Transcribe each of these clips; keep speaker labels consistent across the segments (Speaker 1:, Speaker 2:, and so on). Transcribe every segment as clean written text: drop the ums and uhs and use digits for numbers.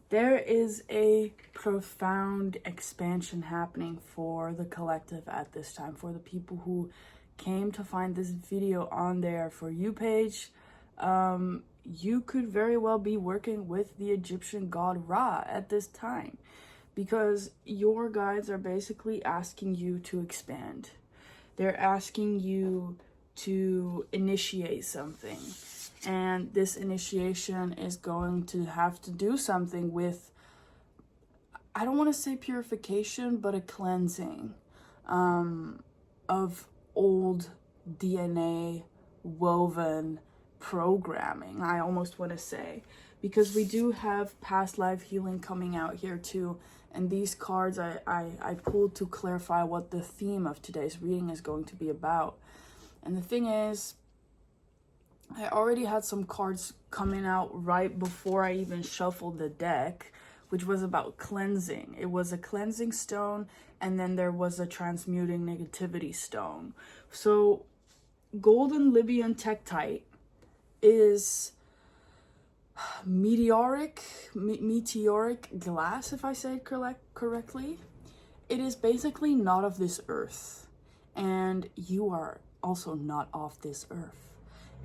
Speaker 1: There is a profound expansion happening for the collective at this time, for the people who came to find this video on their For You page. You could very well be working with the Egyptian god Ra at this time, because your guides are basically asking you to expand. They're asking you to initiate something. And this initiation is going to have to do something with, I don't want to say purification, but a cleansing of old DNA woven programming, I almost want to say. Because we do have past life healing coming out here too. And these cards I pulled to clarify what the theme of today's reading is going to be about. And the thing is, I already had some cards coming out right before I even shuffled the deck, which was about cleansing. It was a cleansing stone, and then there was a transmuting negativity stone. So golden Libyan tektite is meteoric glass, if I say it correctly. It is basically not of this earth, and you are also not of this earth.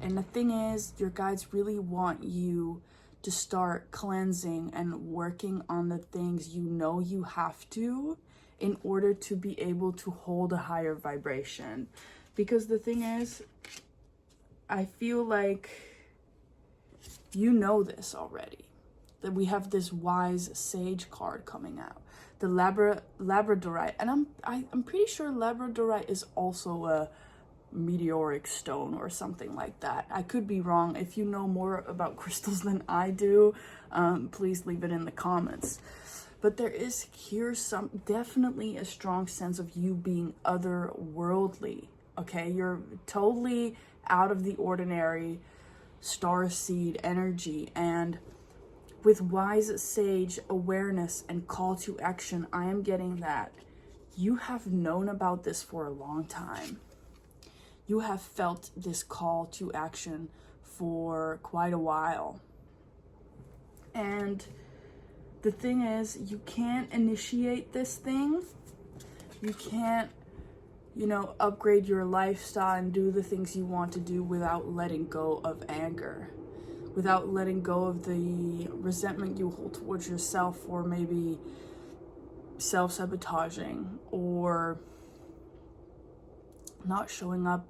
Speaker 1: And the thing is, your guides really want you to start cleansing and working on the things you know you have to in order to be able to hold a higher vibration. Because the thing is, I feel like you know this already, that we have this wise sage card coming out, the labradorite, and I'm pretty sure labradorite is also a meteoric stone or something like that. I could be wrong. If you know more about crystals than I do, please leave it in the comments. But there is here definitely a strong sense of you being otherworldly. Okay, you're totally out of the ordinary star seed energy, and with wise sage awareness and call to action, I am getting that you have known about this for a long time. You have felt this call to action for quite a while. And the thing is, you can't initiate this thing. You can't, upgrade your lifestyle and do the things you want to do without letting go of anger, without letting go of the resentment you hold towards yourself, or maybe self-sabotaging, or not showing up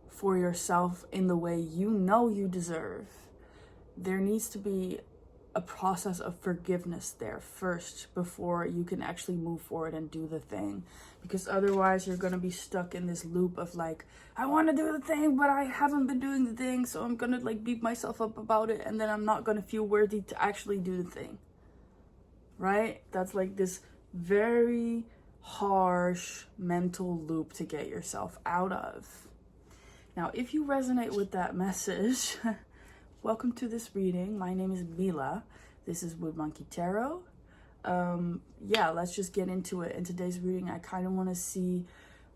Speaker 1: for yourself in the way you know you deserve. There needs to be a process of forgiveness there first before you can actually move forward and do the thing. Because otherwise you're going to be stuck in this loop of like, I want to do the thing, but I haven't been doing the thing, so I'm going to like beat myself up about it, and then I'm not going to feel worthy to actually do the thing. Right? That's like this very harsh mental loop to get yourself out of. Now, if you resonate with that message, welcome to this reading. My name is Mila. This is Wood Monkey Tarot. Let's just get into it. In today's reading, I kind of want to see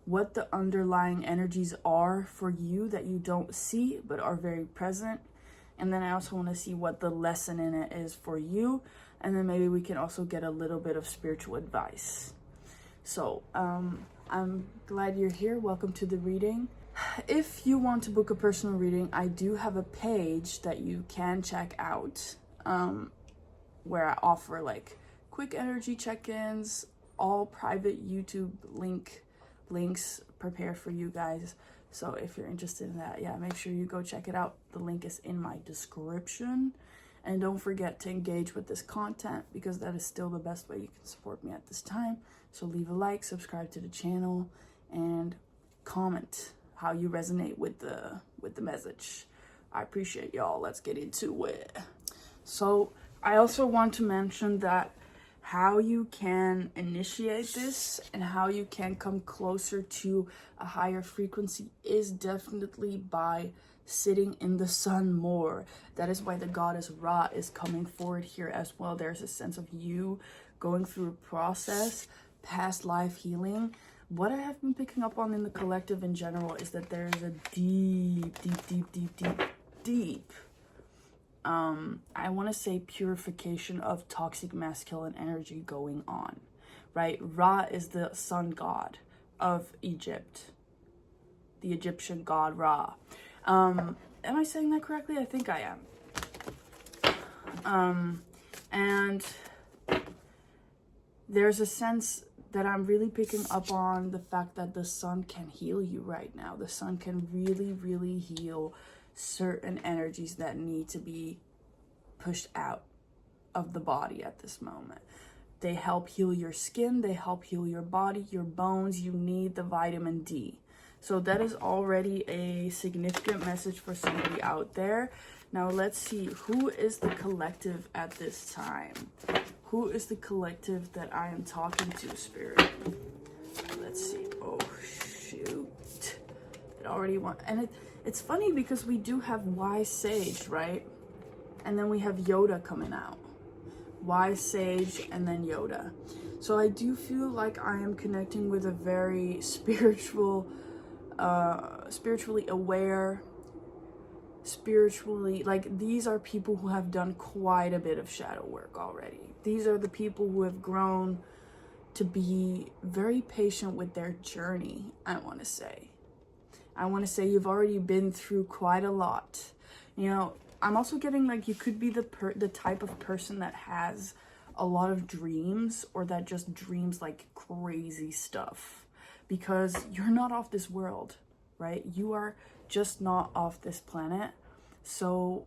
Speaker 1: what the underlying energies are for you that you don't see but are very present. And then I also want to see what the lesson in it is for you. And then maybe we can also get a little bit of spiritual advice. So, I'm glad you're here. Welcome to the reading. If you want to book a personal reading, I do have a page that you can check out, where I offer like quick energy check-ins, all private YouTube links prepared for you guys. So if you're interested in that, make sure you go check it out. The link is in my description. And don't forget to engage with this content, because that is still the best way you can support me at this time. So leave a like, subscribe to the channel, and comment how you resonate with the message. I appreciate y'all. Let's get into it. So I also want to mention that how you can initiate this and how you can come closer to a higher frequency is definitely by sitting in the sun more. That is why the goddess Ra is coming forward here as well. There's a sense of you going through a process, past life healing. What I have been picking up on in the collective in general is that there is a deep I want to say purification of toxic masculine energy going on, right? Ra is the sun god of Egypt, the Egyptian god Ra. Am I saying that correctly? I think I am. And there's a sense that I'm really picking up on the fact that the sun can heal you right now. The sun can really, really heal certain energies that need to be pushed out of the body at this moment. They help heal your skin, they help heal your body, your bones. You need the vitamin D. So that is already a significant message for somebody out there. Now let's see, who is the collective at this time? Who is the collective that I am talking to, Spirit? Let's see. Oh, shoot. It already went. And it's funny because we do have Wise Sage, right? And then we have Yoda coming out. Wise Sage and then Yoda. So I do feel like I am connecting with a very spiritually aware, like these are people who have done quite a bit of shadow work already. These are the people who have grown to be very patient with their journey, I want to say. You've already been through quite a lot. You know, I'm also getting like you could be the type of person that has a lot of dreams, or that just dreams like crazy stuff, because you're not off this world, right? You are just not off this planet. So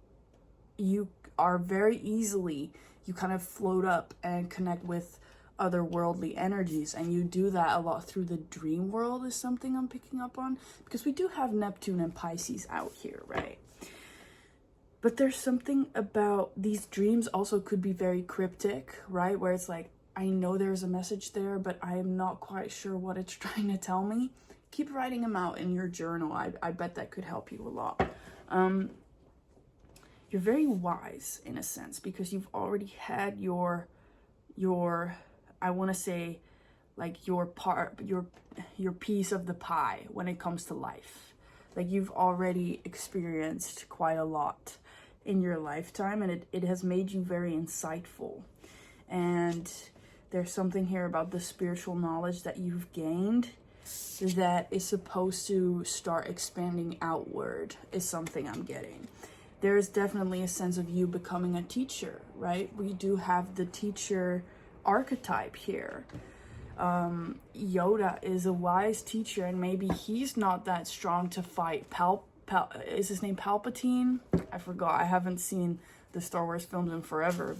Speaker 1: you are very easily, you kind of float up and connect with otherworldly energies, and you do that a lot through the dream world is something I'm picking up on, because we do have Neptune and Pisces out here, right? But there's something about these dreams also could be very cryptic, right? Where it's like, I know there's a message there, but I am not quite sure what it's trying to tell me. Keep writing them out in your journal. I bet that could help you a lot. You're very wise in a sense, because you've already had your I want to say like your piece of the pie when it comes to life. Like you've already experienced quite a lot in your lifetime, and it has made you very insightful. And there's something here about the spiritual knowledge that you've gained that is supposed to start expanding outward, is something I'm getting. There is definitely a sense of you becoming a teacher, right? We do have the teacher archetype here. Yoda is a wise teacher, and maybe he's not that strong to fight. Is his name Palpatine? I forgot. I haven't seen the Star Wars films in forever,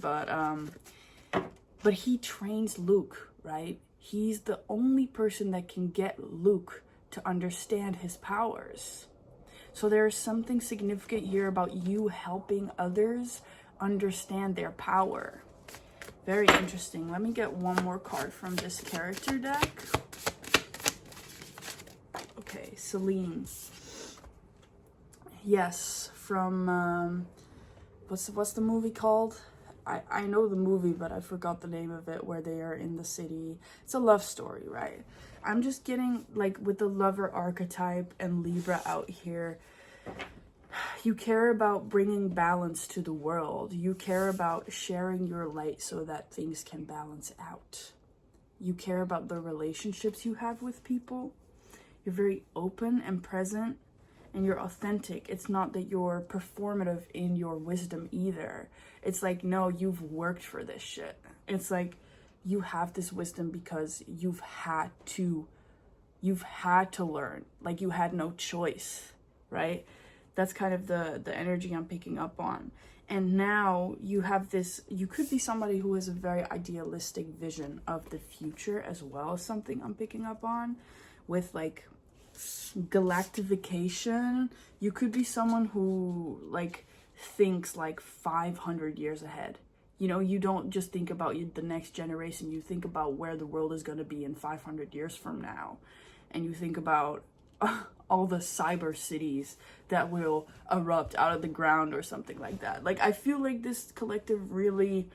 Speaker 1: but he trains Luke, right? He's the only person that can get Luke to understand his powers. So there's something significant here about you helping others understand their power. Very interesting. Let me get one more card from this character deck. Okay, Celine. Yes, from what's the movie called? I know the movie, but I forgot the name of it, where they are in the city. It's a love story, right? I'm just getting, like, with the lover archetype and Libra out here, you care about bringing balance to the world. You care about sharing your light so that things can balance out. You care about the relationships you have with people. You're very open and present, and you're authentic. It's not that you're performative in your wisdom either. It's like, no, you've worked for this shit. It's like you have this wisdom because you've had to learn. Like you had no choice, right? That's kind of the energy I'm picking up on. And now you have this, you could be somebody who has a very idealistic vision of the future as well, as something I'm picking up on with like galactification. You could be someone who like thinks like 500 years ahead. You know, you don't just think about the next generation. You think about where the world is going to be in 500 years from now. And you think about all the cyber cities that will erupt out of the ground or something like that. Like, I feel like this collective really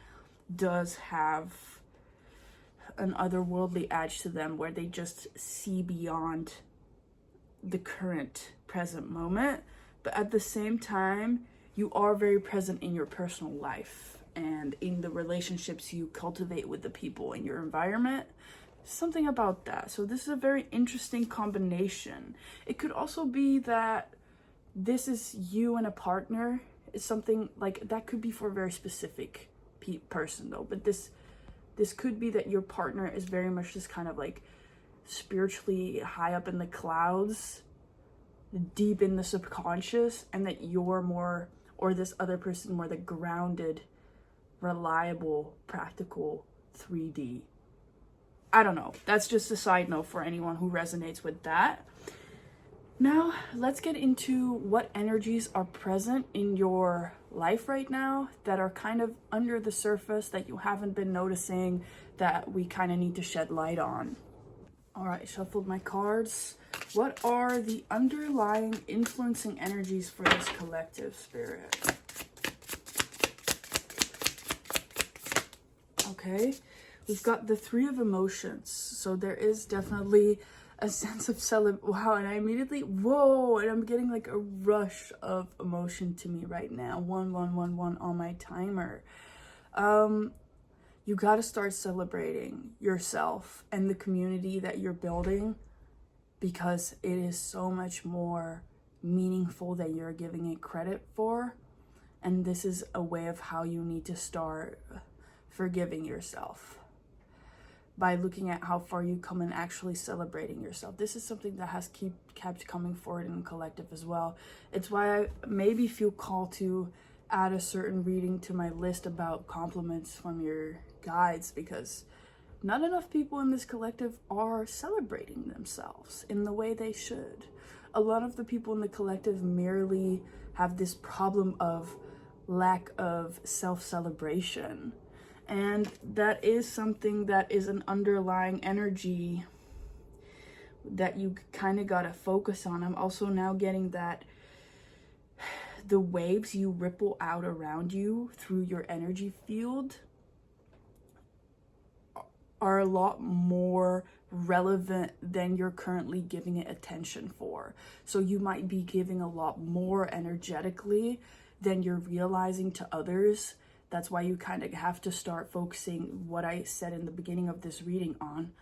Speaker 1: does have an otherworldly edge to them, where they just see beyond the current present moment. But at the same time, you are very present in your personal life and in the relationships you cultivate with the people in your environment. Something about that. So this is a very interesting combination. It could also be that this is you and a partner. It's something like that could be for a very specific person though, but this could be that your partner is very much just kind of like spiritually high up in the clouds, deep in the subconscious, and that you're more, or this other person more, the grounded, reliable, practical 3D. I don't know. That's just a side note for anyone who resonates with that. Now, let's get into what energies are present in your life right now that are kind of under the surface that you haven't been noticing, that we kind of need to shed light on. All right, shuffled my cards. What are the underlying influencing energies for this collective, Spirit? Okay, we've got the Three of Emotions. So there is definitely a sense of wow, and I immediately, whoa, and I'm getting like a rush of emotion to me right now. 1111 on my timer. You got to start celebrating yourself and the community that you're building, because it is so much more meaningful than you're giving it credit for. And this is a way of how you need to start forgiving yourself, by looking at how far you come and actually celebrating yourself. This is something that has kept coming forward in the collective as well. It's why I maybe feel called to add a certain reading to my list about compliments from your guides, because not enough people in this collective are celebrating themselves in the way they should. A lot of the people in the collective merely have this problem of lack of self-celebration. And that is something that is an underlying energy that you kind of got to focus on. I'm also now getting that the waves you ripple out around you through your energy field are a lot more relevant than you're currently giving it attention for. So you might be giving a lot more energetically than you're realizing to others. That's why you kind of have to start focusing, what I said in the beginning of this reading, on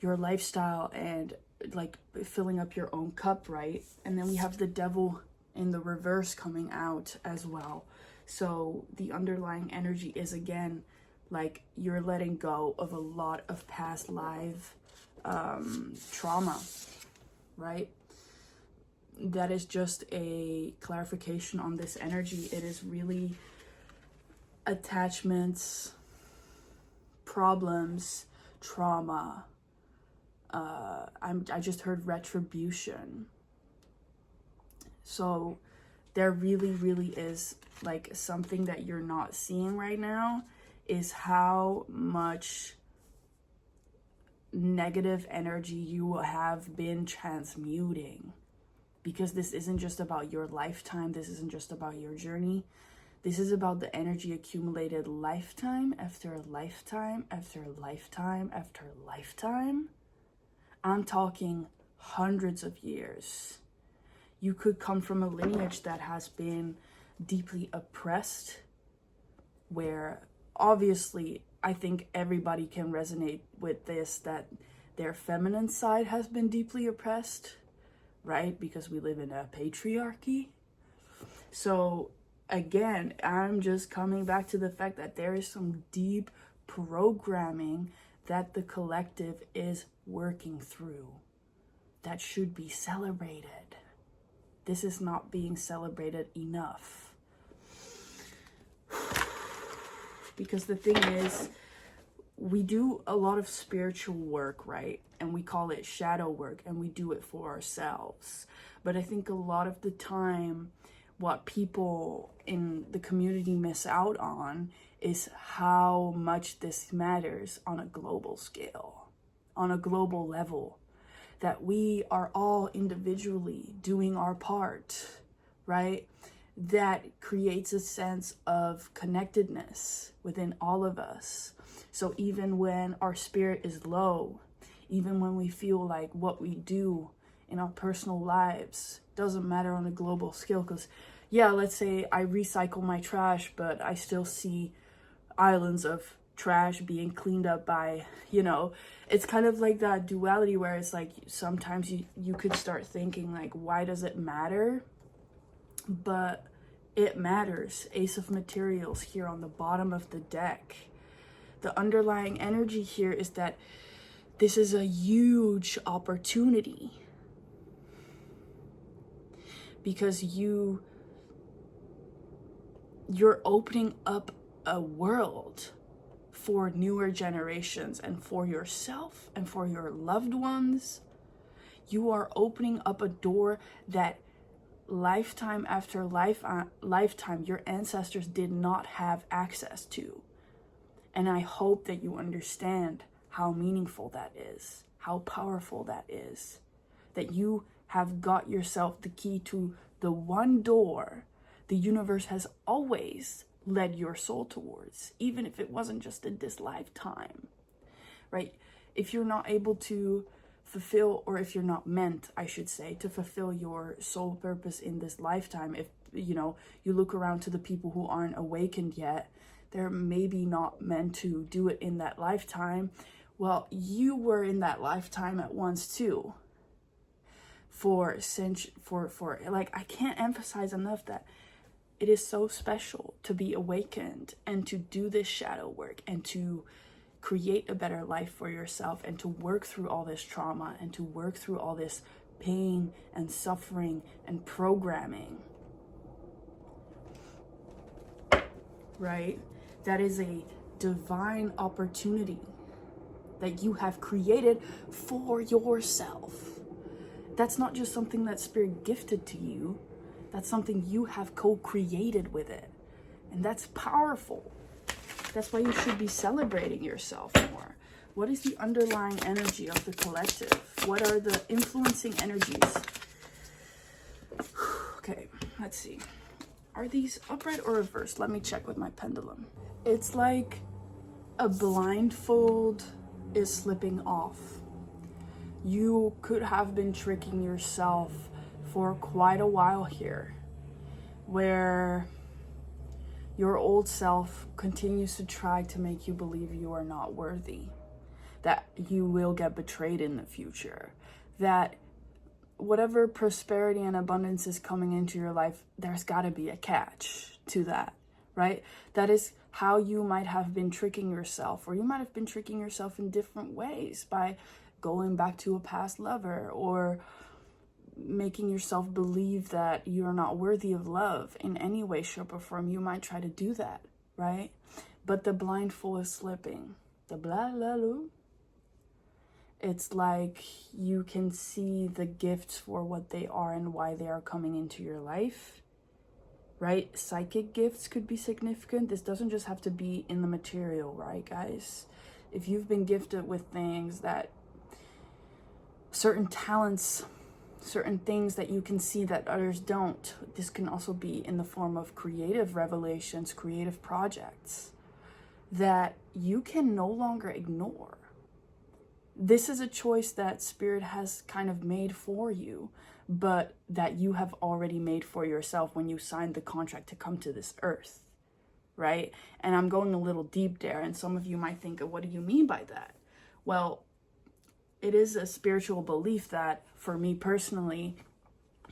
Speaker 1: your lifestyle and like filling up your own cup, right? And then we have the Devil in the reverse coming out as well. So the underlying energy is, again, like you're letting go of a lot of past life trauma, right? That is just a clarification on this energy. It is really attachments, problems, trauma. I just heard retribution. So there really is like something that you're not seeing right now, is how much negative energy you have been transmuting. Because this isn't just about your lifetime, this isn't just about your journey. This is about the energy accumulated lifetime after lifetime after lifetime after lifetime. I'm talking hundreds of years. You could come from a lineage that has been deeply oppressed, where obviously I think everybody can resonate with this, that their feminine side has been deeply oppressed, right? Because we live in a patriarchy. So again, I'm just coming back to the fact that there is some deep programming that the collective is working through that should be celebrated. This is not being celebrated enough. Because the thing is, we do a lot of spiritual work, right? And we call it shadow work, and we do it for ourselves. But I think a lot of the time, what people in the community miss out on is how much this matters on a global scale, on a global level, that we are all individually doing our part, right? That creates a sense of connectedness within all of us. So even when our spirit is low, even when we feel like what we do in our personal lives doesn't matter on a global scale, because yeah, let's say I recycle my trash, but I still see islands of trash being cleaned up by, it's kind of like that duality where it's like sometimes you could start thinking like, why does it matter? But it matters. Ace of Materials here on the bottom of the deck. The underlying energy here is that this is a huge opportunity because you're opening up a world for newer generations and for yourself and for your loved ones. You are opening up a door that lifetime after lifetime your ancestors did not have access to. And I hope that you understand how meaningful that is, how powerful that is, that you have got yourself the key to the one door the universe has always led your soul towards, even if it wasn't just in this lifetime, right? If you're not able to fulfill, or if you're not meant, I should say, to fulfill your soul purpose in this lifetime, if you look around to the people who aren't awakened yet, they're maybe not meant to do it in that lifetime. Well, you were in that lifetime at once too. For like, I can't emphasize enough that it is so special to be awakened and to do this shadow work and to create a better life for yourself and to work through all this trauma and to work through all this pain and suffering and programming, right? That is a divine opportunity that you have created for yourself. That's not just something that Spirit gifted to you. That's something you have co-created with it. And that's powerful. That's why you should be celebrating yourself more. What is the underlying energy of the collective? What are the influencing energies? Okay, let's see. Are these upright or reversed? Let me check with my pendulum. It's like a blindfold is slipping off. You could have been tricking yourself for quite a while here, where your old self continues to try to make you believe you are not worthy, that you will get betrayed in the future, that whatever prosperity and abundance is coming into your life, there's got to be a catch to that, right? That is how you might have been tricking yourself, or you might have been tricking yourself in different ways by going back to a past lover, or making yourself believe that you're not worthy of love in any way, shape, or form. You might try to do that, right? But the blindfold is slipping. The blah, blah, blah. It's like you can see the gifts for what they are and why they are coming into your life, right? Psychic gifts could be significant. This doesn't just have to be in the material, right, guys? If you've been gifted with things that, certain talents, certain things that you can see that others don't, this can also be in the form of creative revelations, creative projects that you can no longer ignore. This is a choice that Spirit has kind of made for you, but that you have already made for yourself when you signed the contract to come to this earth, right? And I'm going a little deep there, and some of you might think, what do you mean by that? Well, it is a spiritual belief that, for me personally,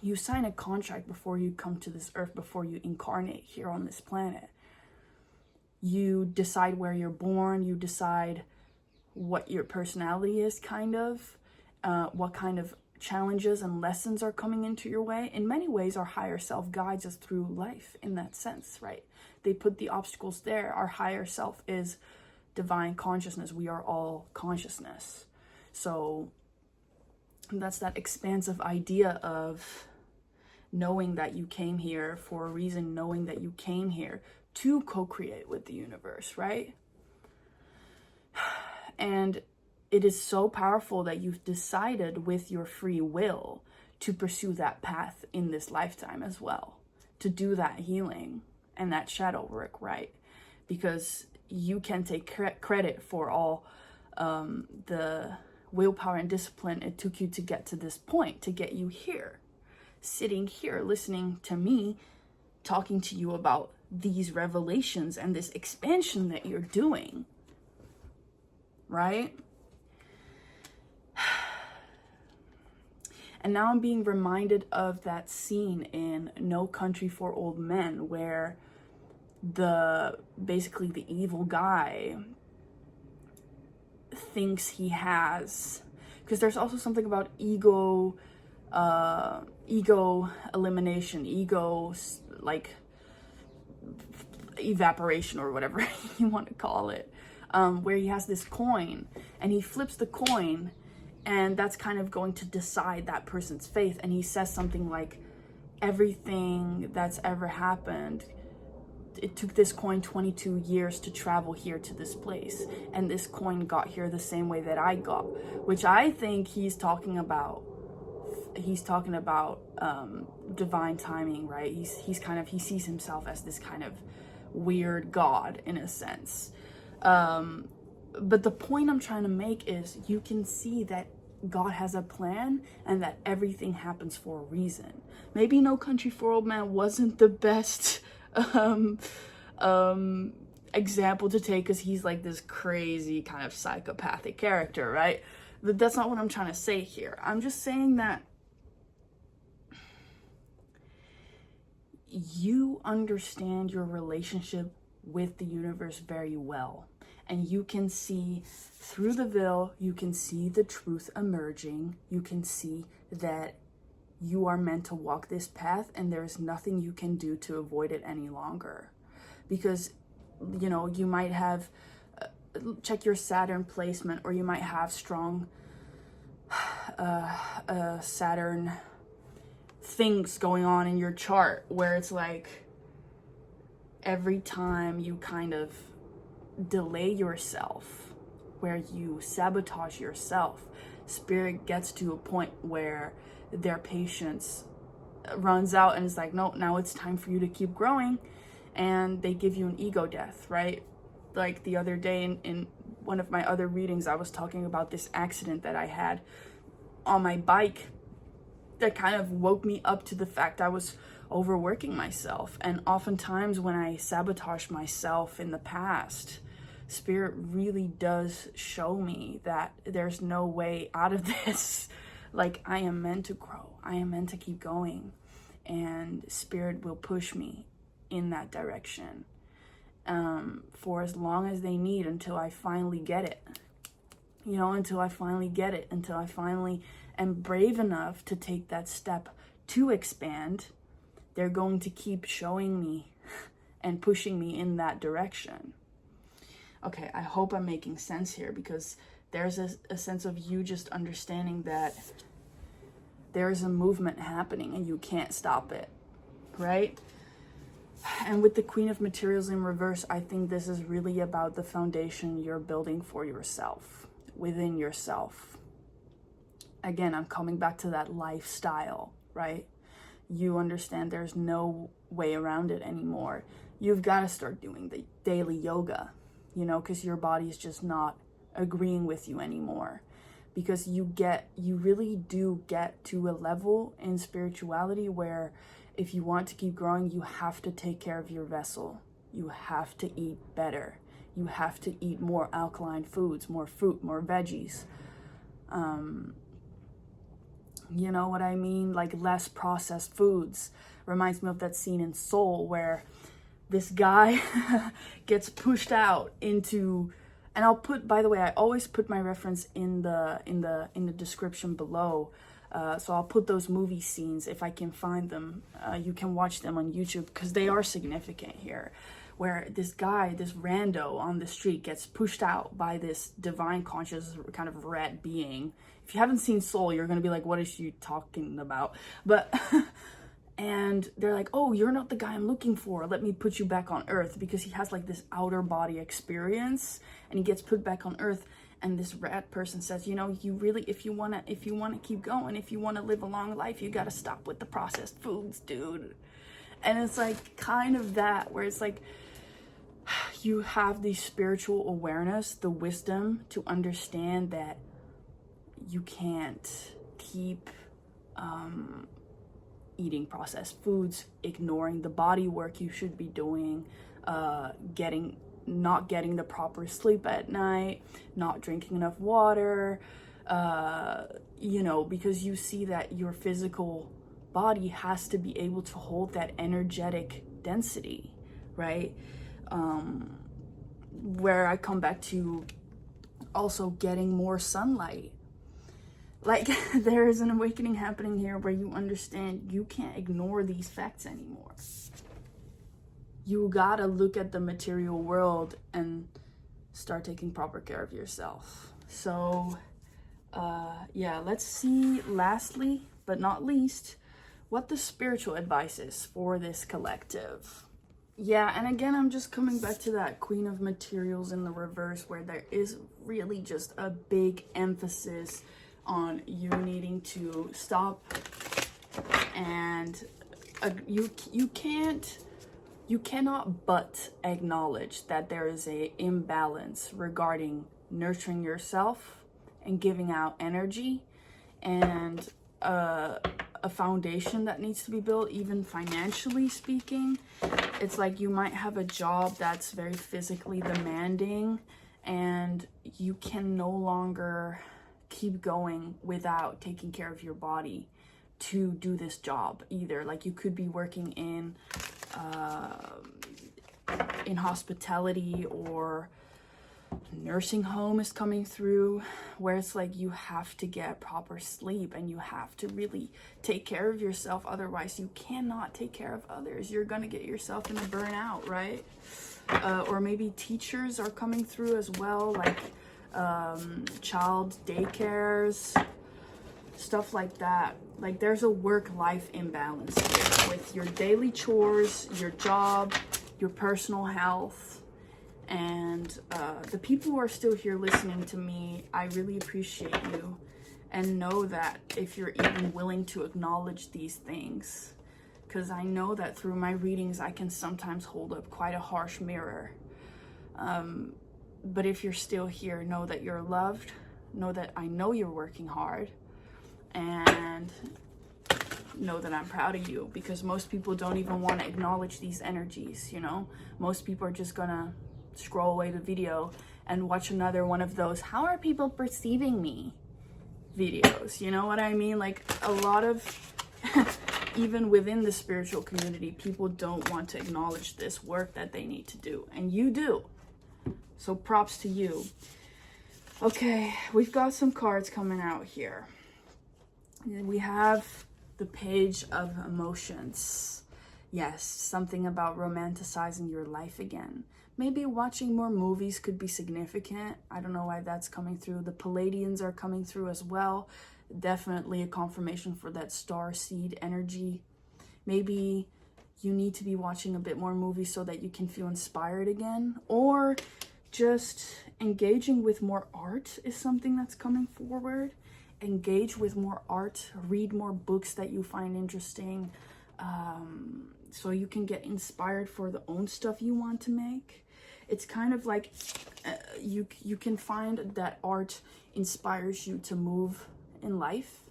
Speaker 1: you sign a contract before you come to this earth, before you incarnate here on this planet. You decide where you're born, you decide what your personality is, what kind of challenges and lessons are coming into your way. In many ways, our higher self guides us through life in that sense, right? They put the obstacles there. Our higher self is divine consciousness. We are all consciousness. So that's that expansive idea of knowing that you came here for a reason, knowing that you came here to co-create with the universe, right? And it is so powerful that you've decided with your free will to pursue that path in this lifetime as well, to do that healing and that shadow work, right? Because you can take credit for all the willpower and discipline it took you to get to this point, to get you here, sitting here, listening to me, talking to you about these revelations and this expansion that you're doing, right? And now I'm being reminded of that scene in No Country for Old Men where basically the evil guy thinks he has, because there's also something about ego elimination, ego like evaporation or whatever you want to call it, where he has this coin and he flips the coin, and that's kind of going to decide that person's faith. And he says something like, everything that's ever happened, it took this coin 22 years to travel here to this place, and this coin got here the same way that I got, which I think he's talking about divine timing, right? He sees himself as this kind of weird God in a sense. But the point I'm trying to make is you can see that God has a plan and that everything happens for a reason. Maybe No Country for Old Men wasn't the best example to take, because he's like this crazy kind of psychopathic character, right? But that's not what I'm trying to say here. I'm just saying that you understand your relationship with the universe very well, and you can see through the veil, you can see the truth emerging, you can see that you are meant to walk this path, and there's nothing you can do to avoid it any longer. Because, you know, you might have, check your Saturn placement, or you might have strong Saturn things going on in your chart, where it's like every time you kind of delay yourself, where you sabotage yourself, spirit gets to a point where their patience runs out, and it's like, no, now it's time for you to keep growing, and they give you an ego death, right? Like the other day in one of my other readings, I was talking about this accident that I had on my bike that kind of woke me up to the fact I was overworking myself. And oftentimes when I sabotage myself in the past, spirit really does show me that there's no way out of this. Like, I am meant to grow, I am meant to keep going, and spirit will push me in that direction for as long as they need, until I finally get it. You know, until I finally get it, until I finally am brave enough to take that step to expand. They're going to keep showing me and pushing me in that direction. Okay, I hope I'm making sense here, because there's a sense of you just understanding that there's a movement happening and you can't stop it, right? And with the Queen of Materials in reverse, I think this is really about the foundation you're building for yourself, within yourself. Again, I'm coming back to that lifestyle, right? You understand there's no way around it anymore. You've got to start doing the daily yoga, you know, because your body is just not agreeing with you anymore. Because you really do get to a level in spirituality where if you want to keep growing, you have to take care of your vessel. You have to eat better. You have to eat more alkaline foods, more fruit, more veggies. You know what I mean? Like less processed foods. Reminds me of that scene in Soul where this guy gets pushed out into, and I'll put, by the way, I always put my reference in the description below. So I'll put those movie scenes if I can find them. You can watch them on YouTube because they are significant here. Where this guy, this rando on the street, gets pushed out by this divine conscious kind of red being. If you haven't seen Soul, you're gonna be like, what is she talking about? But and they're like, oh, you're not the guy I'm looking for. Let me put you back on Earth, because he has like this outer body experience, and he gets put back on Earth. And this rat person says, you know, you really, if you wanna keep going, if you wanna live a long life, you gotta stop with the processed foods, dude. And it's like kind of that, where it's like you have the spiritual awareness, the wisdom to understand that you can't keep eating processed foods, ignoring the body work you should be doing, not getting the proper sleep at night, not drinking enough water, because you see that your physical body has to be able to hold that energetic density, right? Where I come back to also getting more sunlight. Like, there is an awakening happening here where you understand you can't ignore these facts anymore. You gotta look at the material world and start taking proper care of yourself. So, let's see, lastly, but not least, what the spiritual advice is for this collective. Yeah, and again, I'm just coming back to that Queen of Materials in the reverse, where there is really just a big emphasis on you needing to stop, and you cannot but acknowledge that there is a imbalance regarding nurturing yourself and giving out energy, and a foundation that needs to be built, even financially speaking. It's like you might have a job that's very physically demanding, and you can no longer keep going without taking care of your body to do this job either. Like, you could be working in hospitality, or nursing home is coming through, where it's like you have to get proper sleep and you have to really take care of yourself. Otherwise, you cannot take care of others. You're gonna get yourself in a burnout, right? Or maybe teachers are coming through as well, like child daycares, stuff like that. Like, there's a work-life imbalance here with your daily chores, your job, your personal health. And the people who are still here listening to me, I really appreciate you. And know that if you're even willing to acknowledge these things, because I know that through my readings, I can sometimes hold up quite a harsh mirror. But if you're still here, know that you're loved. Know that I know you're working hard. And know that I'm proud of you, because most people don't even want to acknowledge these energies, Most people are just gonna scroll away the video and watch another one of those "how are people perceiving me" videos. You know what I mean? Like, a lot of even within the spiritual community, people don't want to acknowledge this work that they need to do, and you do. So props to you. Okay, we've got some cards coming out here. We have the Page of Emotions. Yes, something about romanticizing your life again. Maybe watching more movies could be significant. I don't know why that's coming through. The Palladians are coming through as well. Definitely a confirmation for that star seed energy. Maybe you need to be watching a bit more movies so that you can feel inspired again. Or just engaging with more art is something that's coming forward. Engage with more art. Read more books that you find interesting. So you can get inspired for the own stuff you want to make. It's kind of like you can find that art inspires you to move in life.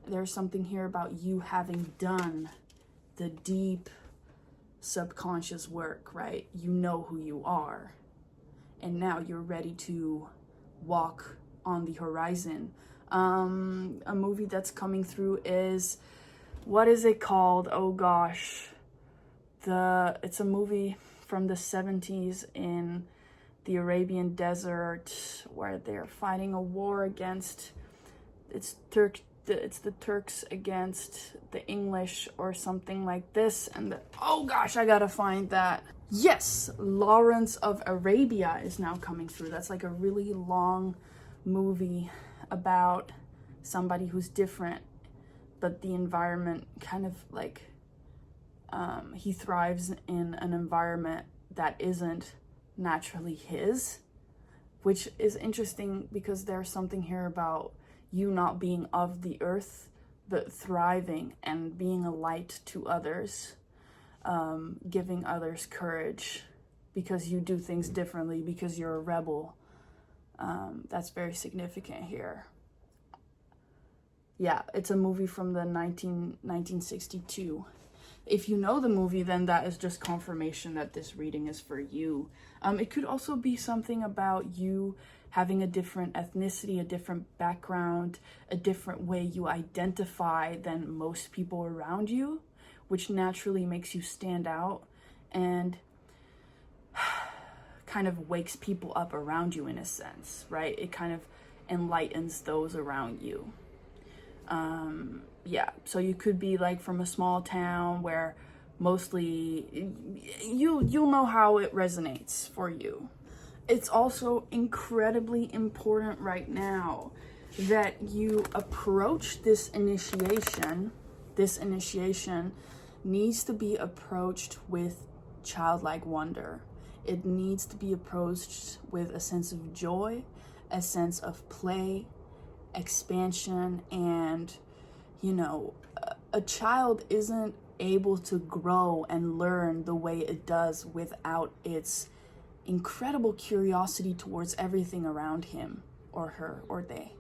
Speaker 1: There's something here about you having done the deep subconscious work, right? You know who you are. And now you're ready to walk on the horizon. A movie that's coming through is, what is it called? Oh gosh. It's a movie from the 70s in the Arabian desert, where they're fighting a war against, it's the Turks against the English or something like this. And oh gosh, I gotta find that. Yes, Lawrence of Arabia is now coming through. That's like a really long movie about somebody who's different, but the environment kind of like, he thrives in an environment that isn't naturally his, which is interesting because there's something here about you not being of the earth, but thriving and being a light to others, giving others courage because you do things differently, because you're a rebel. That's very significant here. Yeah, it's a movie from the 1962. If you know the movie, then that is just confirmation that this reading is for you. It could also be something about you having a different ethnicity, a different background, a different way you identify than most people around you, which naturally makes you stand out and kind of wakes people up around you in a sense, right? It kind of enlightens those around you. Yeah, so you could be like from a small town where mostly you'll know how it resonates for you. It's also incredibly important right now that you approach this initiation. This initiation needs to be approached with childlike wonder. It needs to be approached with a sense of joy, a sense of play, expansion, and a child isn't able to grow and learn the way it does without its incredible curiosity towards everything around him or her or they.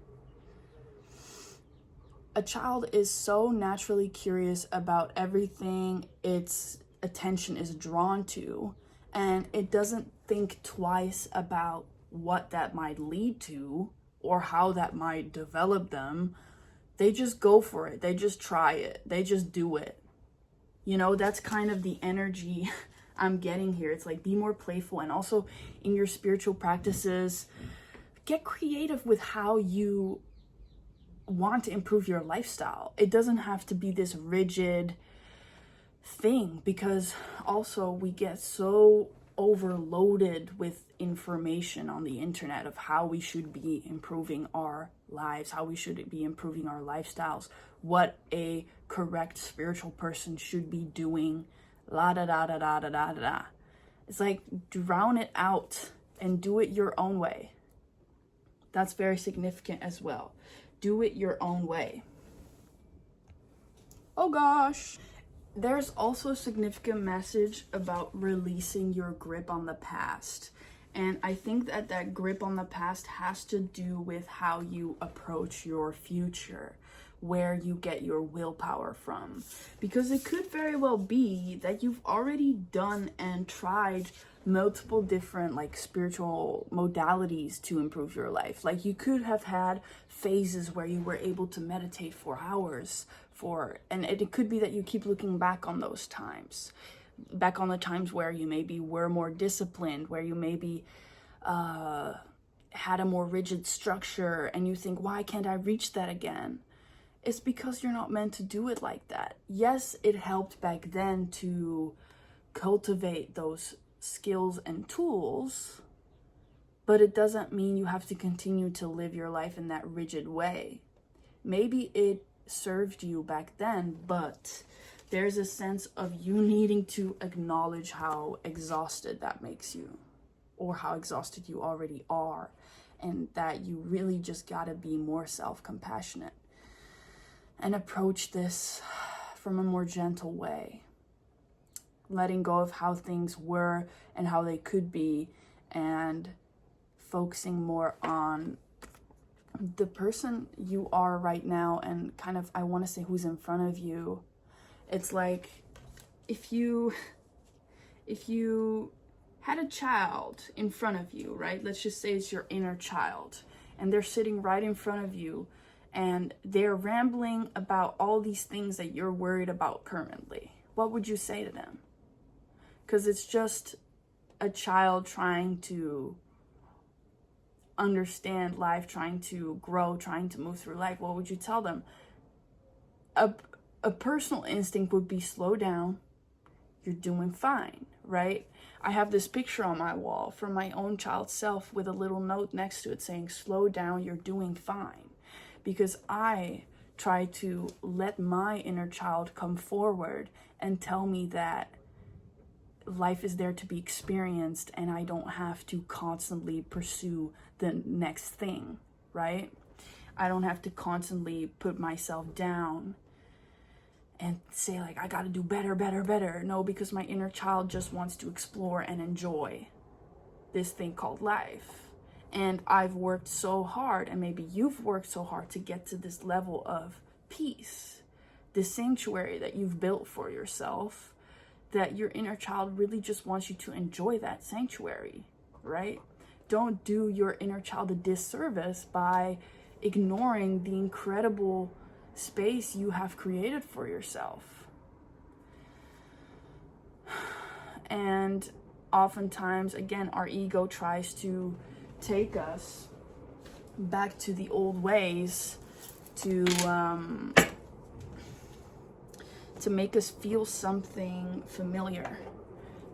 Speaker 1: A child is so naturally curious about everything its attention is drawn to, and it doesn't think twice about what that might lead to or how that might develop them. They just go for it. They just try it. They just do it. That's kind of the energy I'm getting here. It's like, be more playful, and also in your spiritual practices, get creative with how you want to improve your lifestyle. It doesn't have to be this rigid thing, because also we get so overloaded with information on the internet of how we should be improving our lives, how we should be improving our lifestyles, what a correct spiritual person should be doing, la da da da da da da da. It's like, drown it out and do it your own way. That's very significant as well. Do it your own way. Oh gosh. There's also a significant message about releasing your grip on the past. And I think that grip on the past has to do with how you approach your future, where you get your willpower from. Because it could very well be that you've already done and tried multiple different spiritual modalities to improve your life. Like, you could have had phases where you were able to meditate for hours, and it could be that you keep looking back on those times, back on the times where you maybe were more disciplined, where you maybe had a more rigid structure, and you think, why can't I reach that again? It's because you're not meant to do it like that. Yes, it helped back then to cultivate those skills and tools, but it doesn't mean you have to continue to live your life in that rigid way. Maybe it served you back then, but there's a sense of you needing to acknowledge how exhausted that makes you, or how exhausted you already are, and that you really just gotta be more self-compassionate and approach this from a more gentle way, letting go of how things were and how they could be, and focusing more on the person you are right now, and kind of, I want to say, who's in front of you. It's like, if you had a child in front of you, right? Let's just say it's your inner child, and they're sitting right in front of you, and they're rambling about all these things that you're worried about currently. What would you say to them? Because it's just a child trying to understand life, trying to grow, trying to move through life. What would you tell them? A personal instinct would be, slow down, you're doing fine, right? I have this picture on my wall from my own child self with a little note next to it saying, slow down, you're doing fine. Because I try to let my inner child come forward and tell me that life is there to be experienced, and I don't have to constantly pursue the next thing, right? I don't have to constantly put myself down and say, like, I gotta do better, better, better. No, because my inner child just wants to explore and enjoy this thing called life. And I've worked so hard, and maybe you've worked so hard to get to this level of peace, this sanctuary that you've built for yourself, that your inner child really just wants you to enjoy that sanctuary, right? Don't do your inner child a disservice by ignoring the incredible space you have created for yourself. And oftentimes, again, our ego tries to take us back to the old ways to make us feel something familiar,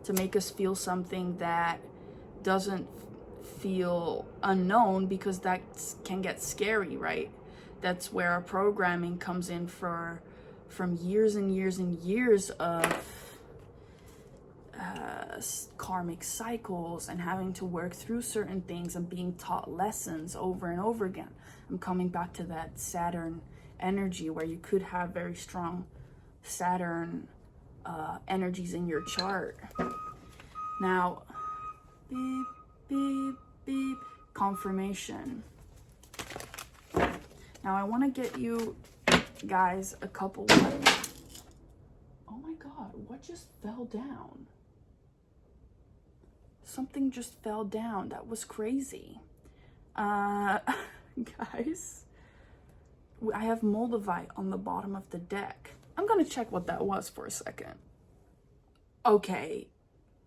Speaker 1: to make us feel something that doesn't feel unknown, because that can get scary, right? That's where our programming comes in from years and years and years of karmic cycles and having to work through certain things and being taught lessons over and over again. I'm coming back to that Saturn energy, where you could have very strong Saturn energies in your chart. Now, beep, beep, beep, confirmation. Now I want to get you guys a couple of... Oh my God, what just fell down? Something just fell down. That was crazy. Guys, I have Moldavite on the bottom of the deck. I'm gonna check what that was for a second. Okay,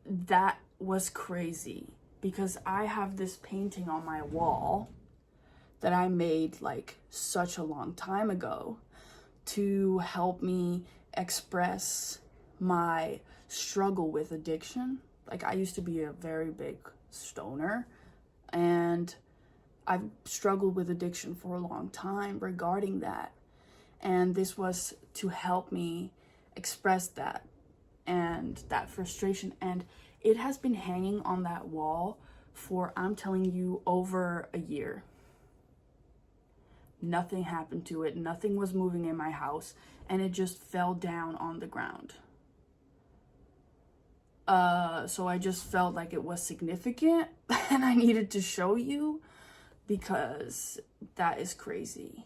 Speaker 1: that was crazy, because I have this painting on my wall that I made like such a long time ago to help me express my struggle with addiction. Like, I used to be a very big stoner, and I've struggled with addiction for a long time regarding that. And this was to help me express that and that frustration. And it has been hanging on that wall for, I'm telling you, over a year. Nothing happened to it. Nothing was moving in my house, and it just fell down on the ground. So I just felt like it was significant and I needed to show you, because that is crazy.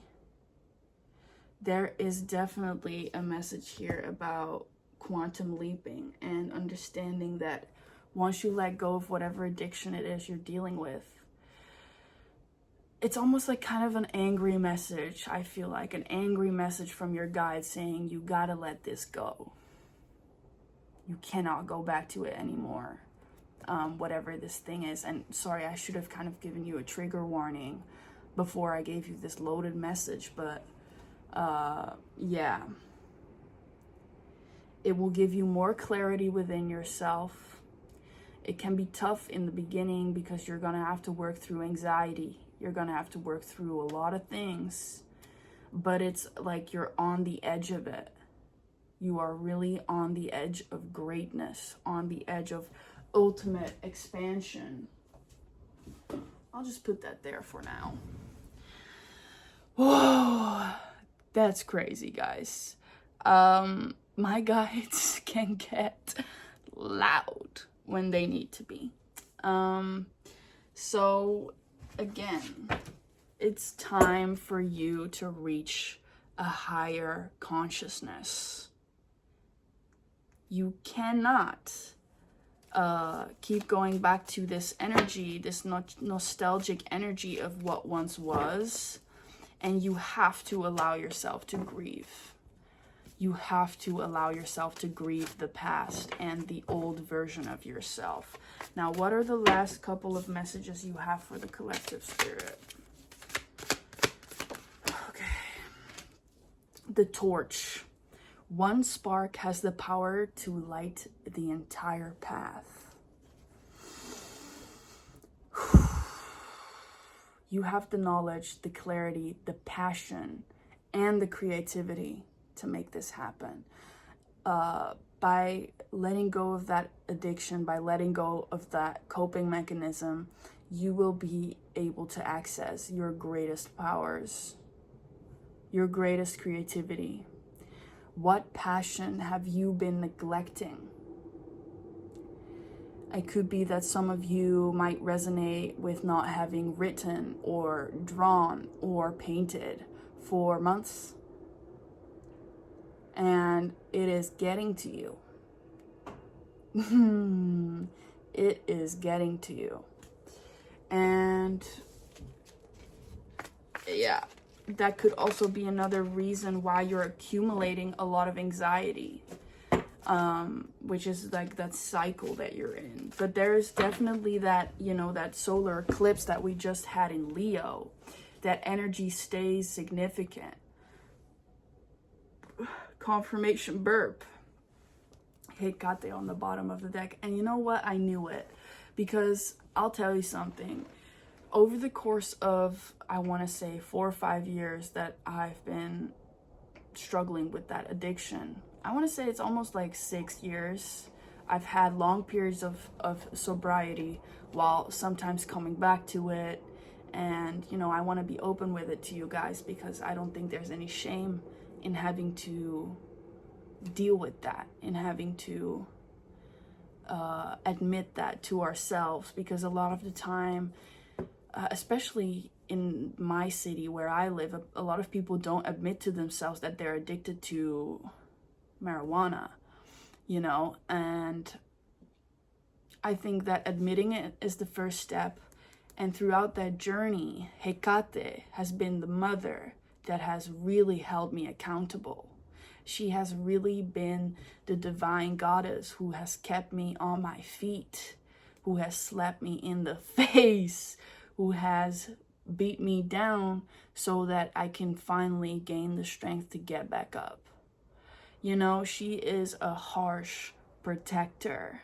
Speaker 1: There is definitely a message here about quantum leaping and understanding that once you let go of whatever addiction it is you're dealing with, it's almost like kind of an angry message. I feel like an angry message from your guide saying, you gotta let this go. You cannot go back to it anymore. Whatever this thing is. And sorry, I should have kind of given you a trigger warning before I gave you this loaded message, but yeah. It will give you more clarity within yourself. It can be tough in the beginning because you're gonna have to work through anxiety. You're gonna have to work through a lot of things, but it's like you're on the edge of it. You are really on the edge of greatness, on the edge of ultimate expansion. I'll just put that there for now. Whoa, that's crazy, guys. My guides can get loud when they need to be. So again, it's time for you to reach a higher consciousness. You cannot keep going back to this energy, this nostalgic energy of what once was, and you have to allow yourself to grieve. You have to allow yourself to grieve the past and the old version of yourself. Now, what are the last couple of messages you have for the collective spirit? Okay. The torch. One spark has the power to light the entire path. You have the knowledge, the clarity, the passion, and the creativity to make this happen. By letting go of that addiction, by letting go of that coping mechanism, you will be able to access your greatest powers, your greatest creativity. What passion have you been neglecting? It could be that some of you might resonate with not having written or drawn or painted for months, and it is getting to you. It is getting to you. And yeah, that could also be another reason why you're accumulating a lot of anxiety, which is like that cycle that you're in. But there's definitely that, you know, that solar eclipse that we just had in Leo, that energy stays significant. Confirmation burp. Hecate on the bottom of the deck. And you know what? I knew it, because I'll tell you something. Over the course of, I want to say 4 or 5 years that I've been struggling with that addiction, I want to say it's almost like 6 years. I've had long periods of sobriety while sometimes coming back to it. And, you know, I want to be open with it to you guys, because I don't think there's any shame in having to deal with that, in having to admit that to ourselves. Because a lot of the time, especially in my city where I live, a lot of people don't admit to themselves that they're addicted to marijuana, you know. And I think that admitting it is the first step. And throughout that journey, Hecate has been the mother that has really held me accountable. She has really been the divine goddess who has kept me on my feet, who has slapped me in the face, who has beat me down so that I can finally gain the strength to get back up. You know, she is a harsh protector.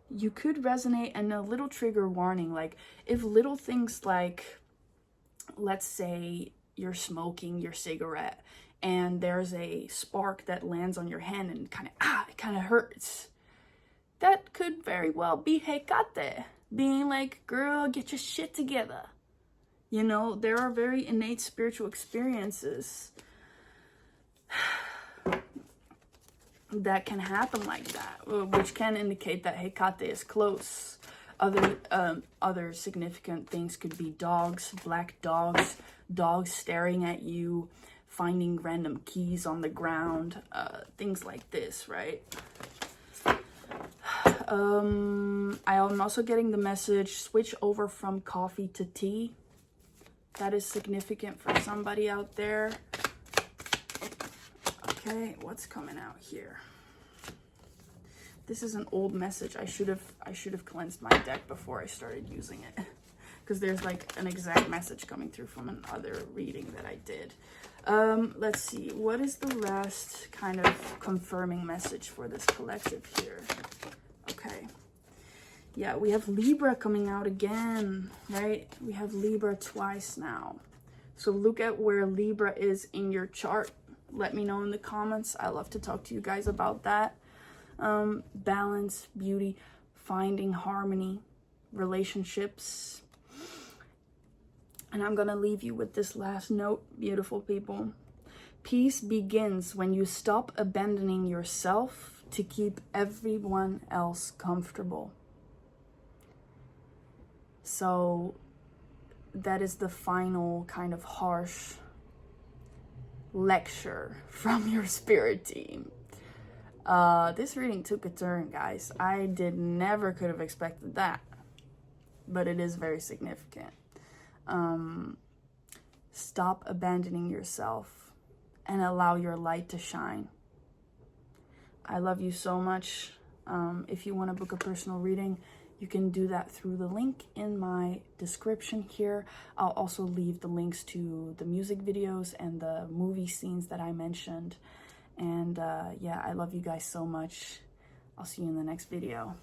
Speaker 1: You could resonate, and a little trigger warning, like if little things like, let's say you're smoking your cigarette and there's a spark that lands on your hand and it kind of hurts. That could very well be Hecate being like, girl, get your shit together. You know, there are very innate spiritual experiences that can happen like that, which can indicate that Hecate is close. Other significant things could be dogs, black dogs, dogs staring at you, finding random keys on the ground, things like this, right? I am also getting the message, switch over from coffee to tea. That is significant for somebody out there. Okay, what's coming out here? This is an old message. I should have cleansed my deck before I started using it, because there's like an exact message coming through from another reading that I did. Let's see, what is the last kind of confirming message for this collective here? Okay. Yeah, we have Libra coming out again, right? We have Libra twice now. So look at where Libra is in your chart. Let me know in the comments. I love to talk to you guys about that. Balance, beauty, finding harmony, relationships. And I'm gonna leave you with this last note, beautiful people. Peace begins when you stop abandoning yourself to keep everyone else comfortable. So that is the final kind of harsh lecture from your spirit team. This reading took a turn, guys. I never could have expected that, but it is very significant. Stop abandoning yourself and allow your light to shine. I love you so much. If you want to book a personal reading, you can do that through the link in my description here. I'll also leave the links to the music videos and the movie scenes that I mentioned. And yeah, I love you guys so much. I'll see you in the next video.